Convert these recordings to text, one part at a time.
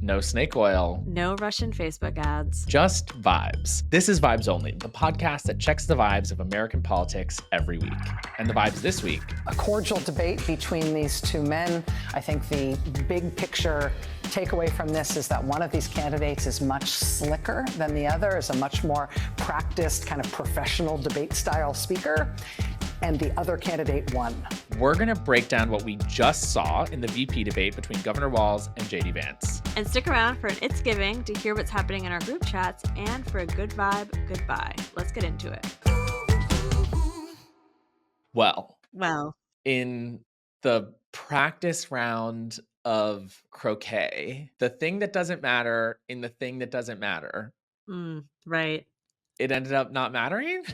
No snake oil. No Russian Facebook ads. Just vibes. This is Vibes Only, the podcast that checks the vibes of American politics every week. And the vibes this week. A cordial debate between these two men. I think the big picture takeaway from this is that one of these candidates is much slicker than the other, is a much more practiced, kind of professional debate style speaker. And the other candidate won. We're going to break down what we just saw in the VP debate between Governor Walz and JD Vance. And stick around for an It's Giving to hear what's happening in our group chats and for a good vibe, goodbye. Let's get into it. Well, in the practice round of croquet, the thing that doesn't matter in the thing that doesn't matter. Right. It ended up not mattering?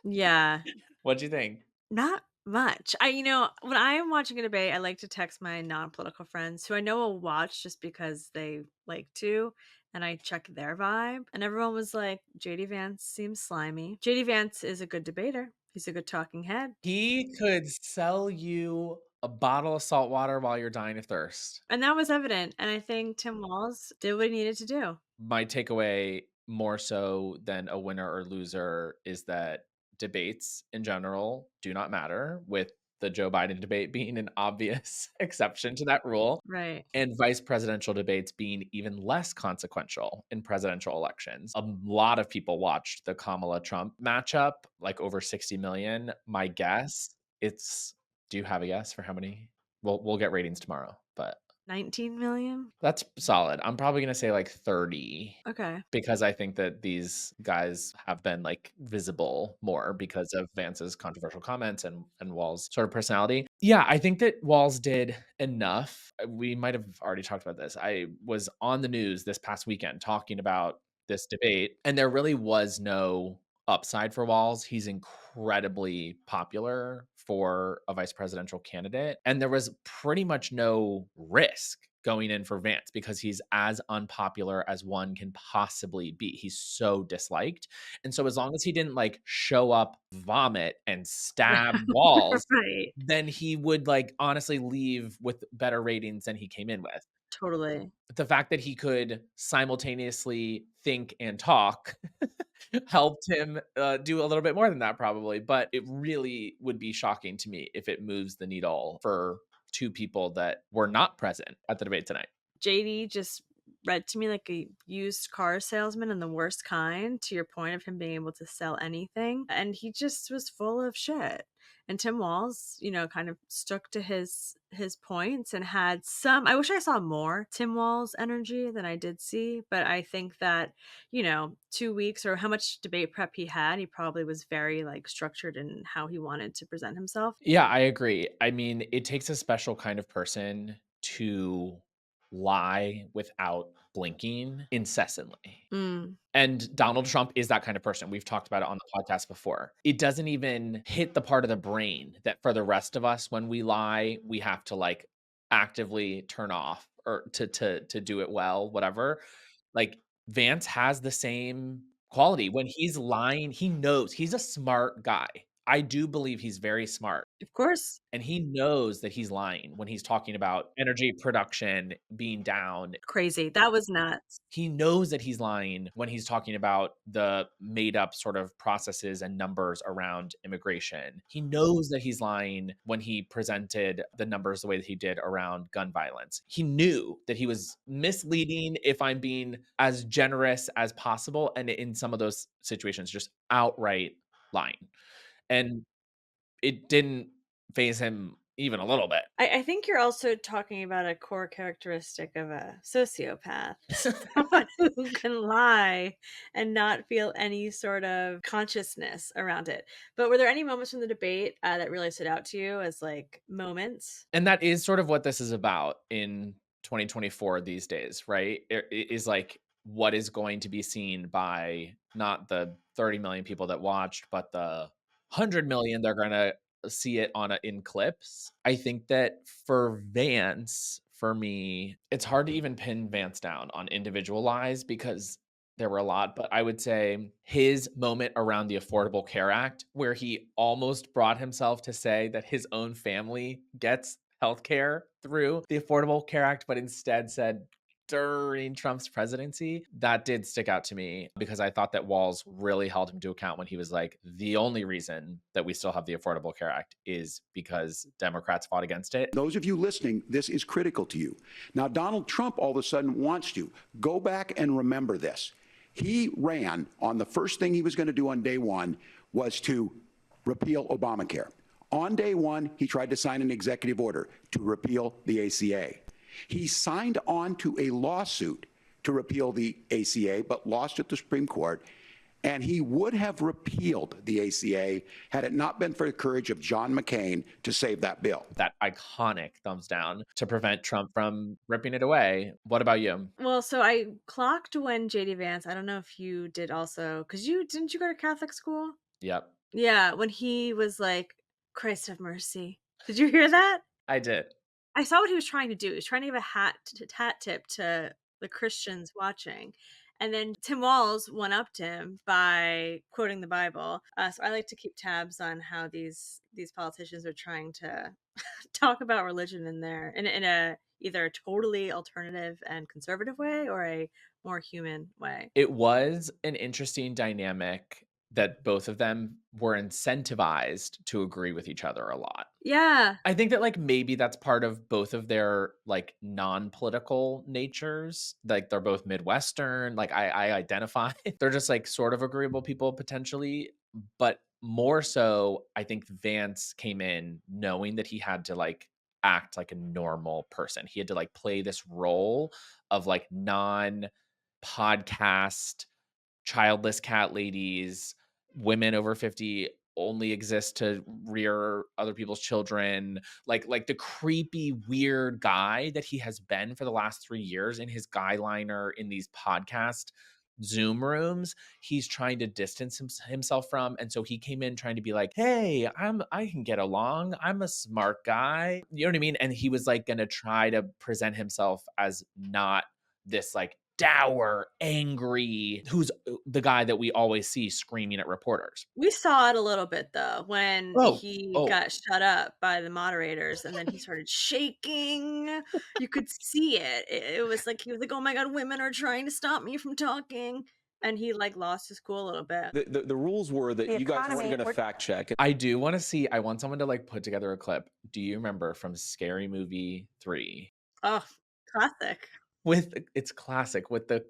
Yeah. What'd you think? Not much. When I am watching a debate, I like to text my non-political friends who I know will watch just because they like to, and I check their vibe. And everyone was like, JD Vance seems slimy. JD Vance is a good debater. He's a good talking head. He could sell you a bottle of salt water while you're dying of thirst. And that was evident. And I think Tim Walz did what he needed to do. My takeaway, more so than a winner or loser, is that debates in general do not matter, with the Joe Biden debate being an obvious exception to that rule. Right. And vice presidential debates being even less consequential in presidential elections. A lot of people watched the Kamala Trump matchup, like over 60 million. My guess, do you have a guess for how many? We'll get ratings tomorrow, but 19 million? That's solid. I'm probably going to say like 30. Okay. Because I think that these guys have been like visible more because of Vance's controversial comments and Walz's sort of personality. Yeah, I think that Walz did enough. We might have already talked about this. I was on the news this past weekend talking about this debate, and there really was no upside for Walz. He's incredibly popular for a vice presidential candidate, and there was pretty much no risk going in for Vance because he's as unpopular as one can possibly be. He's so disliked. And so as long as he didn't like show up, vomit, and stab Walz, Right. then he would like honestly leave with better ratings than he came in with. Totally. The fact that he could simultaneously think and talk helped him do a little bit more than that probably. But it really would be shocking to me if it moves the needle for two people that were not present at the debate tonight. JD just read to me like a used car salesman and the worst kind, to your point of him being able to sell anything. And he just was full of shit. And Tim Walz, kind of stuck to his points and had some, I wish I saw more Tim Walz energy than I did see. But I think that, 2 weeks or how much debate prep he had, he probably was very like structured in how he wanted to present himself. Yeah, I agree. I mean, it takes a special kind of person to lie without blinking incessantly. And Donald Trump is that kind of person. We've talked about it on the podcast before. It doesn't even hit the part of the brain that for the rest of us, when we lie, we have to like actively turn off or to do it well, whatever. Like Vance has the same quality. When he's lying, he knows he's a smart guy. I do believe he's very smart. Of course. And he knows that he's lying when he's talking about energy production being down. Crazy. That was nuts. He knows that he's lying when he's talking about the made up sort of processes and numbers around immigration. He knows that he's lying when he presented the numbers the way that he did around gun violence. He knew that he was misleading, if I'm being as generous as possible, and in some of those situations, just outright lying. And it didn't faze him even a little bit. I think you're also talking about a core characteristic of a sociopath. Someone who can lie and not feel any sort of consciousness around it. But were there any moments from the debate that really stood out to you as like moments? And that is sort of what this is about in 2024 these days, right? It is like what is going to be seen by not the 30 million people that watched, but the 100 million they're going to see it in clips. I think that for Vance, for me, it's hard to even pin Vance down on individual lies because there were a lot, but I would say his moment around the Affordable Care Act, where he almost brought himself to say that his own family gets healthcare through the Affordable Care Act, but instead said, during Trump's presidency, that did stick out to me because I thought that Walz really held him to account when he was like, the only reason that we still have the Affordable Care Act is because Democrats fought against it. Those of you listening, this is critical to you. Now, Donald Trump all of a sudden wants to go back and remember this. He ran on the first thing he was going to do on day one was to repeal Obamacare. On day one, he tried to sign an executive order to repeal the ACA. He signed on to a lawsuit to repeal the ACA, but lost at the Supreme Court. And he would have repealed the ACA had it not been for the courage of John McCain to save that bill. That iconic thumbs down to prevent Trump from ripping it away. What about you? Well, so I clocked when JD Vance, I don't know if you did also, because didn't you go to Catholic school? Yep, Yeah, when he was like, Christ have mercy. Did you hear that? I did. I saw what he was trying to do. He was trying to give a hat tip to the Christians watching. And then Tim Walz one-upped him by quoting the Bible. So I like to keep tabs on how these politicians are trying to talk about religion in a either a totally alternative and conservative way or a more human way. It was an interesting dynamic that both of them were incentivized to agree with each other a lot. Yeah. I think that like maybe that's part of both of their like non-political natures. Like they're both Midwestern. Like I identify they're just like sort of agreeable people potentially, but more so I think Vance came in knowing that he had to like act like a normal person. He had to like play this role of like non-podcast childless cat ladies, women over 50 only exist to rear other people's children, like the creepy weird guy that he has been for the last 3 years in his guy liner in these podcast Zoom rooms, he's trying to distance himself from. And so he came in trying to be like, hey, I can get along. I'm a smart guy. You know what I mean? And he was like going to try to present himself as not this like dour, angry, who's the guy that we always see screaming at reporters. We saw it a little bit though when Oh, he oh. got shut up by the moderators and then he started shaking. You could see it. It was like he was like, "Oh my god, women are trying to stop me from talking." And he like lost his cool a little bit. The rules were that you guys weren't going to fact check. I do want to see, I want someone to like put together a clip. Do you remember from Scary Movie 3? Oh, classic. It's classic with the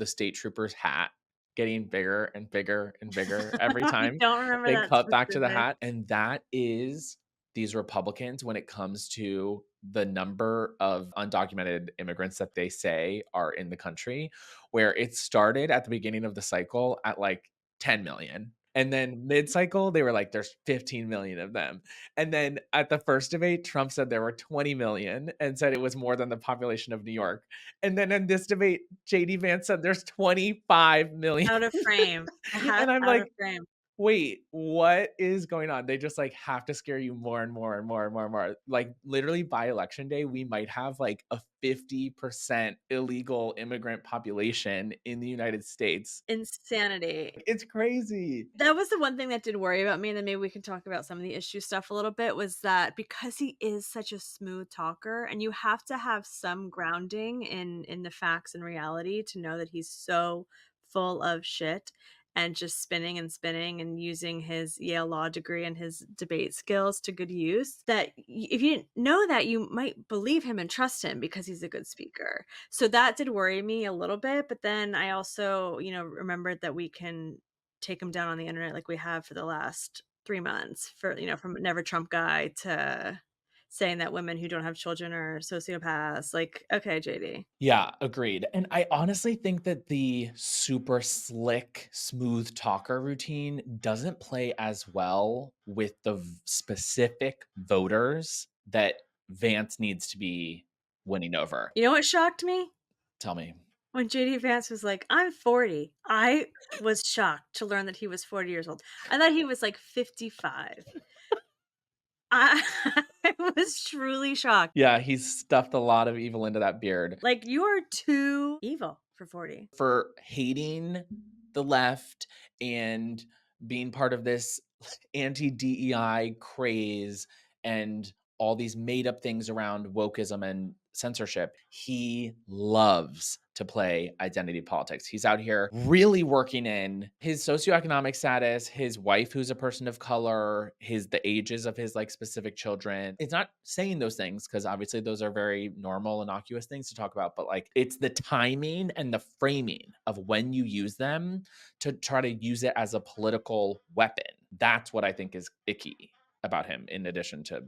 state trooper's hat getting bigger and bigger and bigger every I time don't remember they that cut back to the specific. hat. And that is these Republicans when it comes to the number of undocumented immigrants that they say are in the country, where it started at the beginning of the cycle at like 10 million. And then mid cycle, they were like, there's 15 million of them. And then at the first debate, Trump said there were 20 million and said it was more than the population of New York. And then in this debate, JD Vance said there's 25 million. Out of frame. And I'm Out like, of frame. wait, what is going on? They just like have to scare you more and more and more and more and more. Like literally by election day, we might have like a 50% illegal immigrant population in the United States. Insanity. It's crazy. That was the one thing that did worry about me, and then maybe we can talk about some of the issue stuff a little bit, was that because he is such a smooth talker and you have to have some grounding in the facts and reality to know that he's so full of shit and just spinning and using his Yale law degree and his debate skills to good use, that if you didn't know that, you might believe him and trust him because he's a good speaker. So that did worry me a little bit, but then I also, remembered that we can take him down on the internet like we have for the last 3 months, for from Never Trump guy to saying that women who don't have children are sociopaths. Like, okay, JD. Yeah, agreed. And I honestly think that the super slick, smooth talker routine doesn't play as well with the specific voters that Vance needs to be winning over. You know what shocked me? Tell me. When JD Vance was like, I'm 40. I was shocked to learn that he was 40 years old. I thought he was like 55. I was truly shocked. Yeah, he's stuffed a lot of evil into that beard. Like, you are too evil for 40. For hating the left and being part of this anti-DEI craze and all these made up things around wokeism and censorship, he loves to play identity politics. He's out here really working in his socioeconomic status, his wife who's a person of color, the ages of his like specific children. It's not saying those things because obviously those are very normal, innocuous things to talk about, but like it's the timing and the framing of when you use them to try to use it as a political weapon. That's what I think is icky about him, in addition to,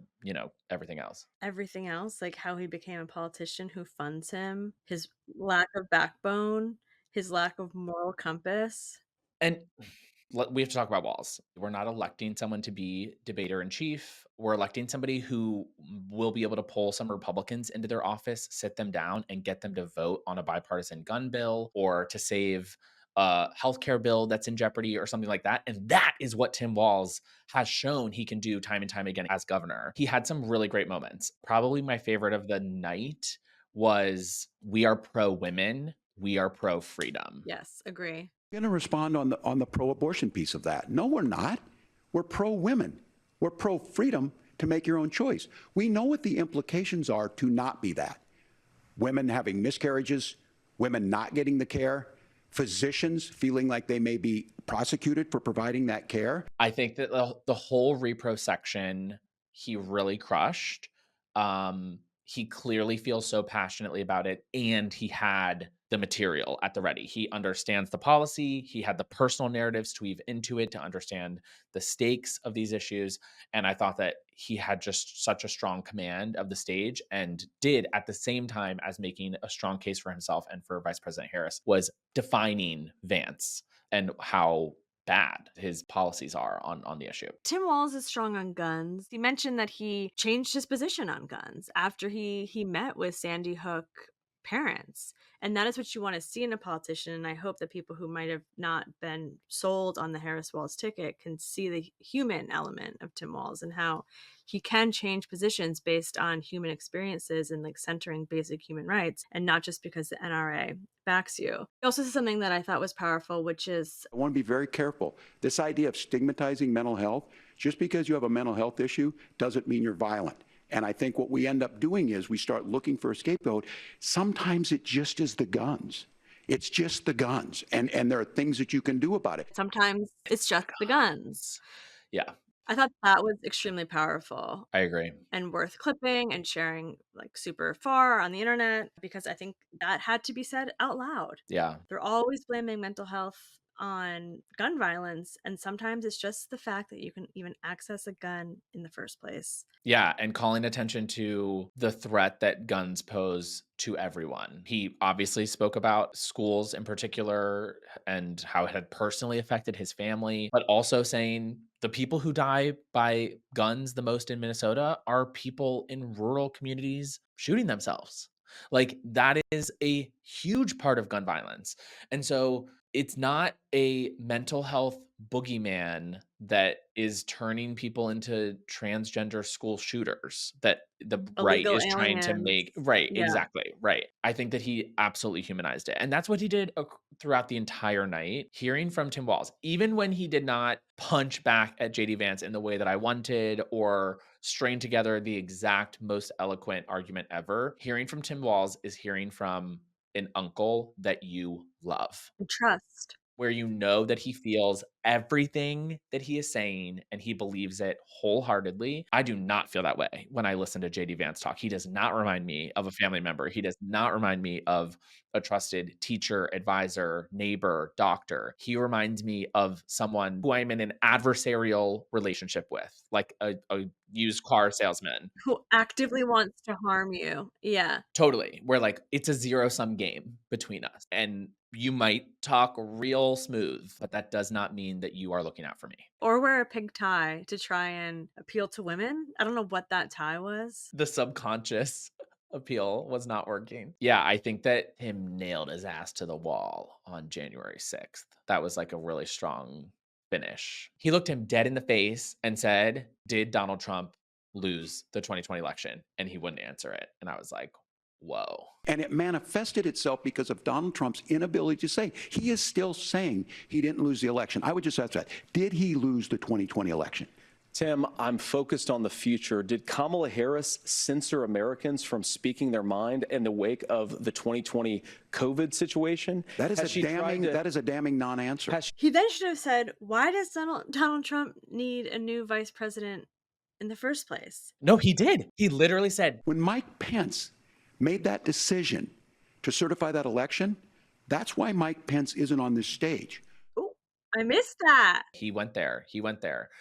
everything else. Everything else, like how he became a politician, who funds him, his lack of backbone, his lack of moral compass. And we have to talk about Walz. We're not electing someone to be debater in chief. We're electing somebody who will be able to pull some Republicans into their office, sit them down, and get them to vote on a bipartisan gun bill or to save a healthcare bill that's in jeopardy or something like that. And that is what Tim Walz has shown he can do time and time again as governor. He had some really great moments. Probably my favorite of the night was, "We are pro-women, we are pro-freedom." Yes, agree. Going to respond on the pro-abortion piece of that. No, we're not. We're pro-women. We're pro-freedom to make your own choice. We know what the implications are to not be that. Women having miscarriages, women not getting the care, physicians feeling like they may be prosecuted for providing that care. I think that the whole repro section, he really crushed. He clearly feels so passionately about it, and he had the material at the ready. He understands the policy. He had the personal narratives to weave into it to understand the stakes of these issues. And I thought that he had just such a strong command of the stage, and did, at the same time as making a strong case for himself and for Vice President Harris, was defining Vance and how bad his policies are on the issue. Tim Walz is strong on guns. He mentioned that he changed his position on guns after he met with Sandy Hook parents. And that is what you want to see in a politician. And I hope that people who might have not been sold on the Harris Walz ticket can see the human element of Tim Walz and how he can change positions based on human experiences and like centering basic human rights, and not just because the NRA backs you. He also said something that I thought was powerful, which is, I want to be very careful. This idea of stigmatizing mental health, just because you have a mental health issue doesn't mean you're violent. And I think what we end up doing is we start looking for a scapegoat. Sometimes it just is the guns. It's just the guns. And there are things that you can do about it. sometimes it's just the guns. Yeah, I thought that was extremely powerful I agree. and worth clipping and sharing like super far on the internet, because I think that had to be said out loud. Yeah. They're always blaming mental health on gun violence, and sometimes it's just the fact that you can even access a gun in the first place. Yeah, and calling attention to the threat that guns pose to everyone. He obviously spoke about schools in particular and how it had personally affected his family, but also saying the people who die by guns the most in Minnesota are people in rural communities shooting themselves. Like, that is a huge part of gun violence. And so it's not a mental health boogeyman that is turning people into transgender school shooters that the right Illegal is trying to aliens. make. Right, Yeah. exactly, right. I think that he absolutely humanized it. And that's what he did throughout the entire night. Hearing from Tim Walz, even when he did not punch back at JD Vance in the way that I wanted or strain together the exact most eloquent argument ever, hearing from Tim Walz is hearing from an uncle that you love, And trust. where you know that he feels everything that he is saying and he believes it wholeheartedly. I do not feel that way when I listen to JD Vance talk. He does not remind me of a family member. He does not remind me of a trusted teacher, advisor, neighbor, doctor. He reminds me of someone who I'm in an adversarial relationship with, like a used car salesman. Who actively wants to harm you. Yeah. Totally. Where like it's a zero-sum game between us. And you might talk real smooth, but that does not mean that you are looking out for me. Or wear a pink tie to try and appeal to women. I don't know what that tie was. The subconscious appeal was not working. Yeah, I think that him nailed his ass to the wall on January 6th. That was like a really strong finish. He looked him dead in the face and said, "Did Donald Trump lose the 2020 election?" And he wouldn't answer it. And I was like, whoa. And it manifested itself because of Donald Trump's inability to say. He is still saying he didn't lose the election. I would just ask that. Did he lose the 2020 election? Tim, I'm focused on the future. Did Kamala Harris censor Americans from speaking their mind in the wake of the 2020 COVID situation? That is a damning non-answer. He then should have said, why does Donald Trump need a new vice president in the first place? No, he did. He literally said, when Mike Pence made that decision to certify that election, that's why Mike Pence isn't on this stage. Oh, I missed that. He went there,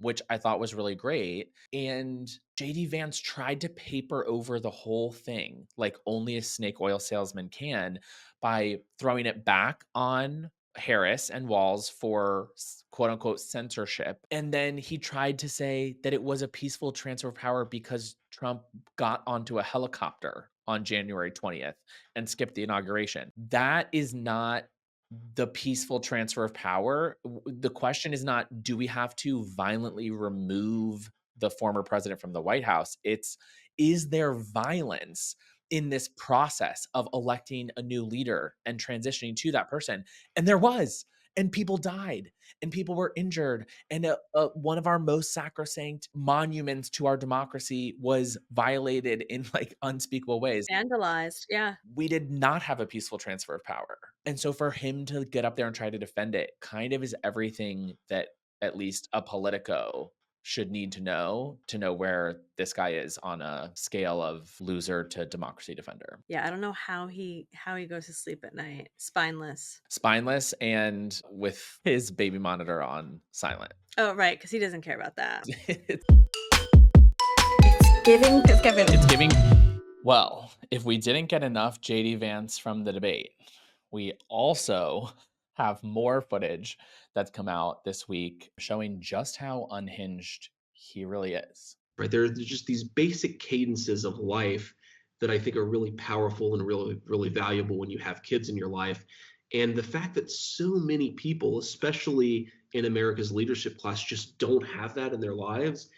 which I thought was really great. And JD Vance tried to paper over the whole thing like only a snake oil salesman can by throwing it back on Harris and Walz for quote unquote censorship. And then he tried to say that it was a peaceful transfer of power because Trump got onto a helicopter on January 20th and skipped the inauguration. That is not the peaceful transfer of power. The question is not, do we have to violently remove the former president from the White House? It's, is there violence in this process of electing a new leader and transitioning to that person? And there was, and people died and people were injured. And one of our most sacrosanct monuments to our democracy was violated in like unspeakable ways. Vandalized, yeah. We did not have a peaceful transfer of power. And so for him to get up there and try to defend it kind of is everything that at least a Politico should need to know where this guy is on a scale of loser to democracy defender. Yeah, I don't know how he goes to sleep at night. Spineless and with his baby monitor on silent. Oh, right, because he doesn't care about that. It's giving. Well, if we didn't get enough JD Vance from the debate, we also have more footage that's come out this week showing just how unhinged he really is. Right, there's just these basic cadences of life that I think are really powerful and really, really valuable when you have kids in your life. And the fact that so many people, especially in America's leadership class, just don't have that in their lives,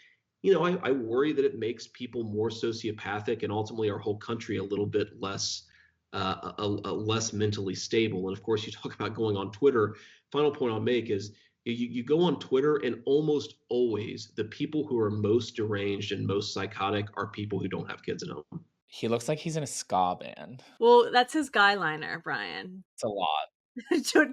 I worry that it makes people more sociopathic and ultimately our whole country a little bit less less mentally stable. And of course, you talk about going on Twitter. Final point I'll make is you go on Twitter and almost always the people who are most deranged and most psychotic are people who don't have kids at home. He looks like he's in a ska band. Well, that's his guy liner, Brian. It's a lot.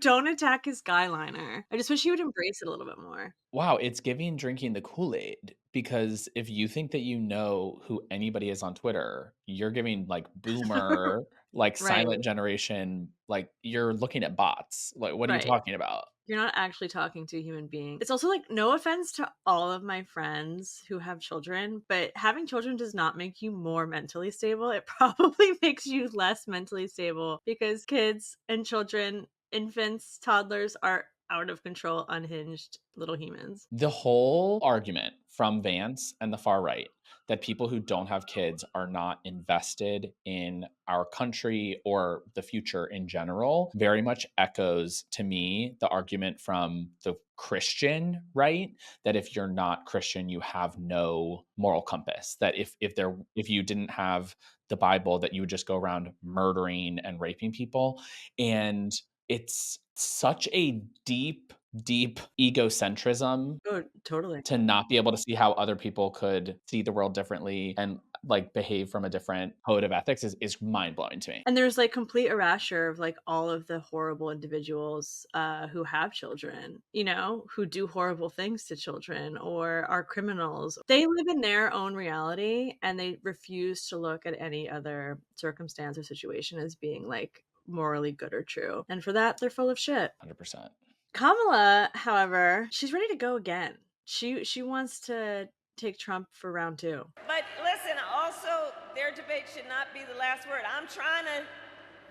Don't attack his guy liner. I just wish he would embrace it a little bit more. Wow, it's giving drinking the Kool-Aid, because if you think that you know who anybody is on Twitter, you're giving like boomer, like silent generation, like you're looking at bots. Like, what are you talking about? You're not actually talking to a human being. It's also like, no offense to all of my friends who have children, but having children does not make you more mentally stable. It probably makes you less mentally stable because kids and children, infants, toddlers are out of control, unhinged little humans. The whole argument from Vance and the far right that people who don't have kids are not invested in our country or the future in general very much echoes to me the argument from the Christian right, that if you're not Christian, you have no moral compass, that if you didn't have the Bible, that you would just go around murdering and raping people. And it's such a deep egocentrism. Oh, totally. To not be able to see how other people could see the world differently and like behave from a different code of ethics is mind-blowing to me. And there's like complete erasure of like all of the horrible individuals who have children, who do horrible things to children or are criminals. They live in their own reality and they refuse to look at any other circumstance or situation as being like morally good or true. And for that, they're full of shit. 100%. Kamala, however, she's ready to go again. She wants to take Trump for round 2. But listen, also, their debate should not be the last word. I'm trying to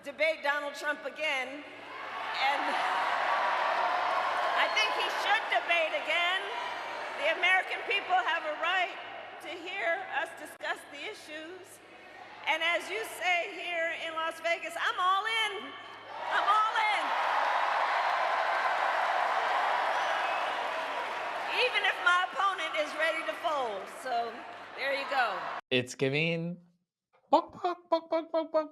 debate Donald Trump again, and I think he should debate again. The American people have a right to hear us discuss the issues. And as you say here in Las Vegas, I'm all in. I'm all in. Even if my opponent is ready to fold. So there you go. It's giving bok, bok, bok, bok,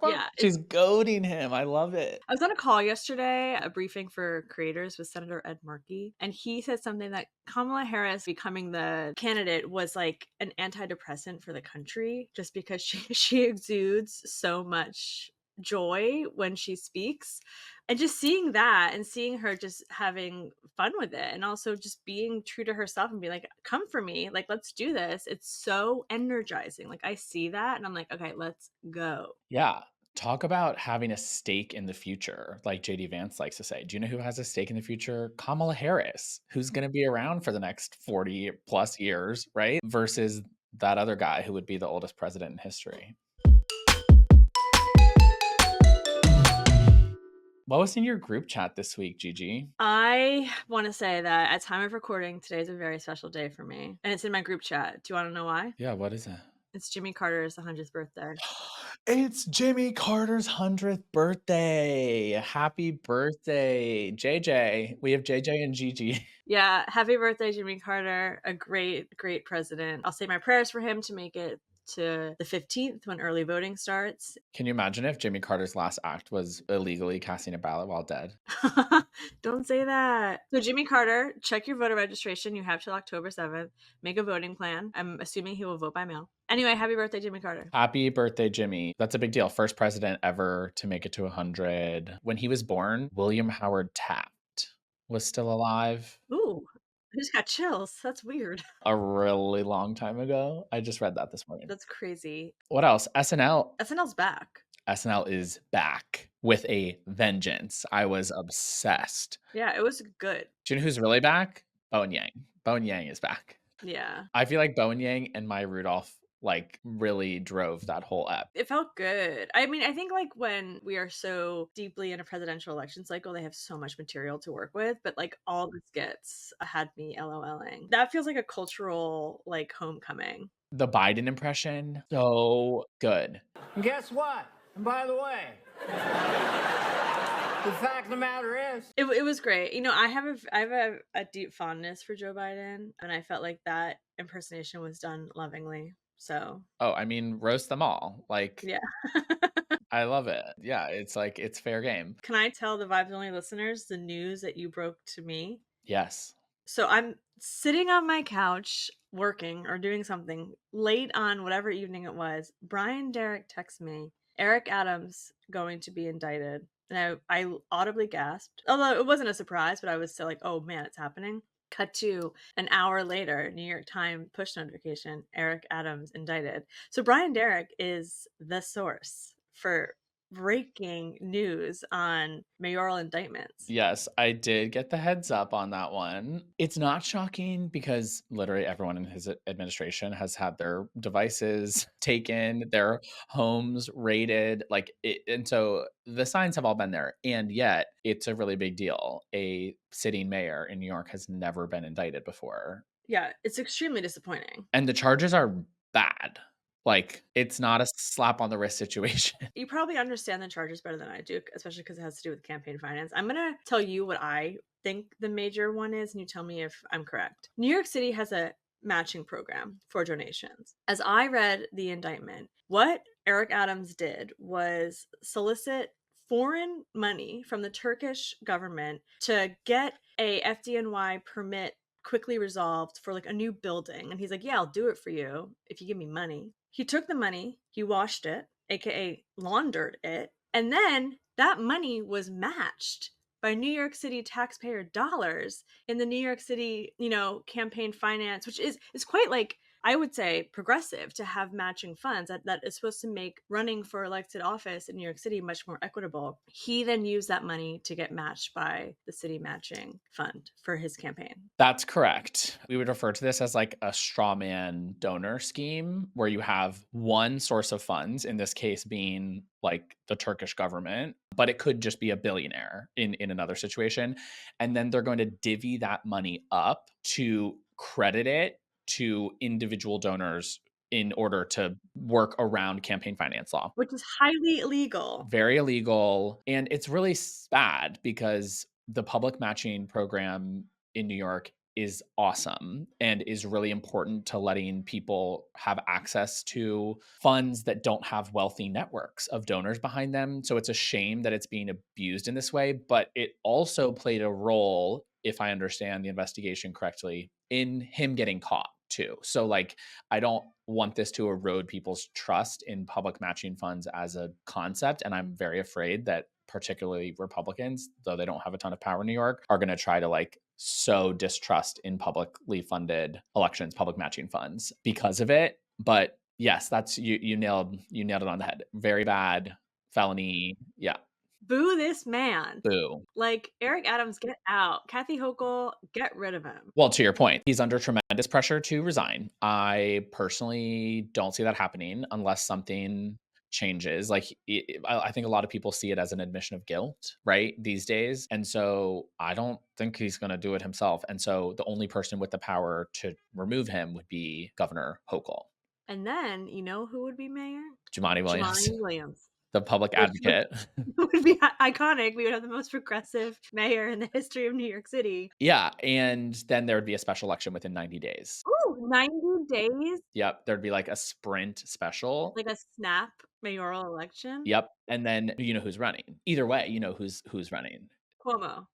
Yeah, She's goading him. I love it. I was on a call yesterday, a briefing for creators with Senator Ed Markey, and he said something that Kamala Harris becoming the candidate was like an antidepressant for the country, just because she exudes so much joy when she speaks. And just seeing that and seeing her just having fun with it and also just being true to herself and be like, come for me, like, let's do this. It's so energizing. Like, I see that and I'm like, okay, let's go. Yeah. Talk about having a stake in the future, like JD Vance likes to say. Do you know who has a stake in the future? Kamala Harris, who's going to be around for the next 40 plus years, right? Versus that other guy who would be the oldest president in history. What was in your group chat this week, Gigi? I want to say that at time of recording, today is a very special day for me. And it's in my group chat. Do you want to know why? Yeah, what is it? It's Jimmy Carter's 100th birthday. It's Jimmy Carter's 100th birthday. Happy birthday, JJ. We have JJ and Gigi. Yeah, happy birthday, Jimmy Carter. A great, great president. I'll say my prayers for him to make it to the 15th when early voting starts. Can you imagine if Jimmy Carter's last act was illegally casting a ballot while dead? Don't say that. So Jimmy Carter, check your voter registration. You have till October 7th. Make a voting plan. I'm assuming he will vote by mail. Anyway, happy birthday, Jimmy Carter. Happy birthday, Jimmy. That's a big deal. First president ever to make it to 100. When he was born, William Howard Taft was still alive. Ooh, I just got chills. That's weird. A really long time ago. I just read that this morning. That's crazy. What else? SNL. SNL's back. SNL is back with a vengeance. I was obsessed. Yeah, it was good. Do you know who's really back? Bowen Yang. Bowen Yang is back. Yeah. I feel like Bowen Yang and Maya Rudolph like really drove that whole ep. It felt good. I mean, I think like when we are so deeply in a presidential election cycle, they have so much material to work with, but like all the skits had me LOLing. That feels like a cultural like homecoming. The Biden impression, so good. And guess what? And by the way, the fact of the matter is, it was great. You know, I have a deep fondness for Joe Biden, and I felt like that impersonation was done lovingly. So, oh, I mean, roast them all. Like, yeah. I love it. Yeah, it's like, it's fair game. Can I tell the Vibes Only listeners the news that you broke to me? Yes. So I'm sitting on my couch working or doing something late on whatever evening it was. Brian Derrick texts me, Eric Adams going to be indicted. And I audibly gasped, although it wasn't a surprise, but I was still like, oh man, it's happening. Cut to an hour later, New York Times push notification, Eric Adams indicted. So Brian Derrick is the source for breaking news on mayoral indictments. Yes, I did get the heads up on that one. It's not shocking because literally everyone in his administration has had their devices taken, their homes raided, and so the signs have all been there. And yet it's a really big deal. A sitting mayor in New York has never been indicted before. Yeah, it's extremely disappointing. And the charges are bad. Like, it's not a slap on the wrist situation. You probably understand the charges better than I do, especially because it has to do with campaign finance. I'm going to tell you what I think the major one is, and you tell me if I'm correct. New York City has a matching program for donations. As I read the indictment, what Eric Adams did was solicit foreign money from the Turkish government to get a FDNY permit quickly resolved for like a new building. And he's like, yeah, I'll do it for you if you give me money. He took the money, he washed it, aka laundered it, and then that money was matched by New York City taxpayer dollars in the New York City, campaign finance, which is quite like, I would say, progressive to have matching funds that is supposed to make running for elected office in New York City much more equitable. He then used that money to get matched by the city matching fund for his campaign. That's correct. We would refer to this as like a straw man donor scheme where you have one source of funds, in this case being like the Turkish government, but it could just be a billionaire in another situation. And then they're going to divvy that money up to credit it to individual donors in order to work around campaign finance law. Which is highly illegal. Very illegal. And it's really bad because the public matching program in New York is awesome and is really important to letting people have access to funds that don't have wealthy networks of donors behind them. So it's a shame that it's being abused in this way, but it also played a role, if I understand the investigation correctly, in him getting caught too. So like, I don't want this to erode people's trust in public matching funds as a concept. And I'm very afraid that particularly Republicans, though they don't have a ton of power in New York, are going to try to like sow distrust in publicly funded elections, public matching funds because of it. But yes, that's you nailed it on the head. Very bad felony. Yeah. Boo this man. Boo. Like, Eric Adams, get out. Kathy Hochul, get rid of him. Well, to your point, he's under tremendous pressure to resign. I personally don't see that happening unless something changes. Like, I think a lot of people see it as an admission of guilt, right? These days. And so I don't think he's going to do it himself. And so the only person with the power to remove him would be Governor Hochul. And then, you know who would be mayor? Jumaane Williams. Jumaane Williams. The public advocate. Would be iconic. We would have the most progressive mayor in the history of New York City. Yeah. And then there would be a special election within 90 days. Ooh, 90 days? Yep. There'd be like a sprint special. Like a snap mayoral election? Yep. And then you know who's running. Either way, you know who's running. Cuomo.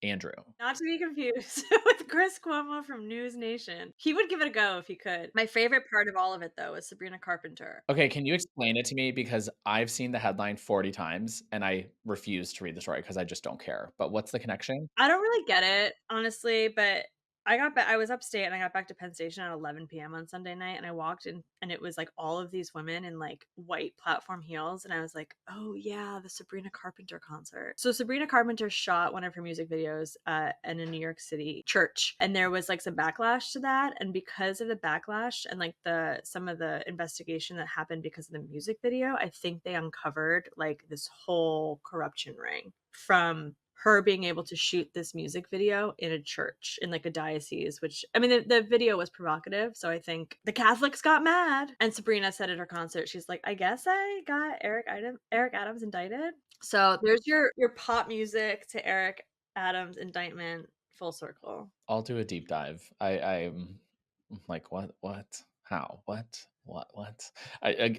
Andrew. Not to be confused with Chris Cuomo from News Nation. He would give it a go if he could. My favorite part of all of it, though, is Sabrina Carpenter. Okay, can you explain it to me? Because I've seen the headline 40 times and I refuse to read the story because I just don't care. But what's the connection? I don't really get it, honestly, but I was upstate and I got back to Penn Station at 11 p.m. on Sunday night, and I walked in and it was like all of these women in like white platform heels, and I was like, oh yeah, the Sabrina Carpenter concert. So Sabrina Carpenter shot one of her music videos in a New York City church, and there was like some backlash to that, and because of the backlash and like some of the investigation that happened because of the music video, I think they uncovered like this whole corruption ring from her being able to shoot this music video in a church in like a diocese, which I mean the video was provocative, so I think the Catholics got mad. And Sabrina said at her concert, she's like, I guess I got Eric Adams indicted. So there's your pop music to Eric Adams indictment, full circle. I'll do a deep dive. I'm like, what? How? What?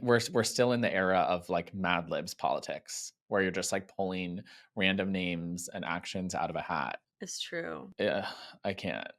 We're still in the era of like Mad Libs politics, where you're just like pulling random names and actions out of a hat. It's true. Yeah, I can't.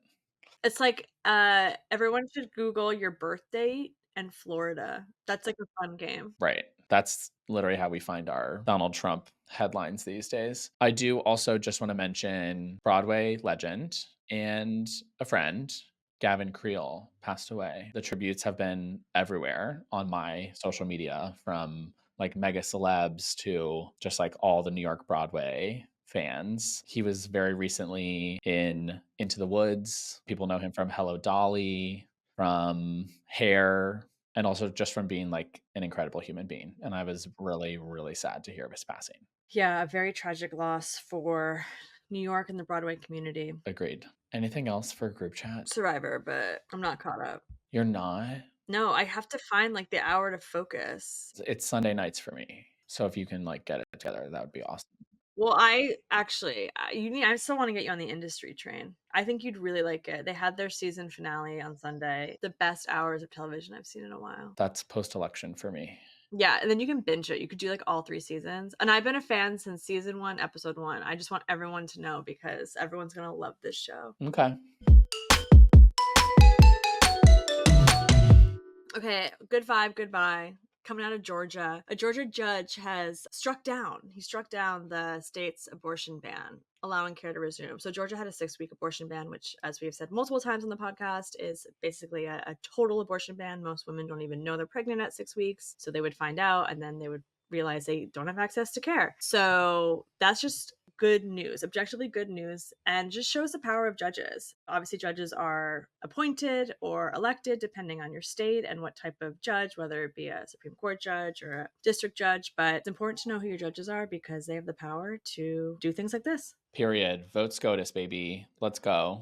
It's like everyone should Google your birth date and Florida. That's like a fun game. Right. That's literally how we find our Donald Trump headlines these days. I do also just want to mention Broadway legend and a friend, Gavin Creel, passed away. The tributes have been everywhere on my social media, from like mega celebs to just like all the New York Broadway fans. He was very recently in Into the Woods. People know him from Hello Dolly, from Hair, and also just from being like an incredible human being. And I was really, really sad to hear of his passing. Yeah, a very tragic loss for New York and the Broadway community. Agreed. Anything else for group chat? Survivor, but I'm not caught up. You're not? No, I have to find like the hour to focus. It's Sunday nights for me. So if you can like get it together, that would be awesome. Well, I still want to get you on the industry train. I think you'd really like it. They had their season finale on Sunday. The best hours of television I've seen in a while. That's post-election for me. Yeah, and then you can binge it. You could do like all 3 seasons. And I've been a fan since season 1, episode 1. I just want everyone to know because everyone's going to love this show. Okay. Okay, good vibe, goodbye. Coming out of Georgia, a Georgia judge has struck down the state's abortion ban, allowing care to resume. So Georgia had a 6-week abortion ban, which, as we have said multiple times on the podcast, is basically a total abortion ban. Most women don't even know they're pregnant at 6 weeks. So they would find out and then they would realize they don't have access to care. So that's just good news, objectively good news, and just shows the power of judges. Obviously, judges are appointed or elected depending on your state and what type of judge, whether it be a Supreme Court judge or a district judge. But it's important to know who your judges are because they have the power to do things like this. Period. Vote SCOTUS, baby. Let's go.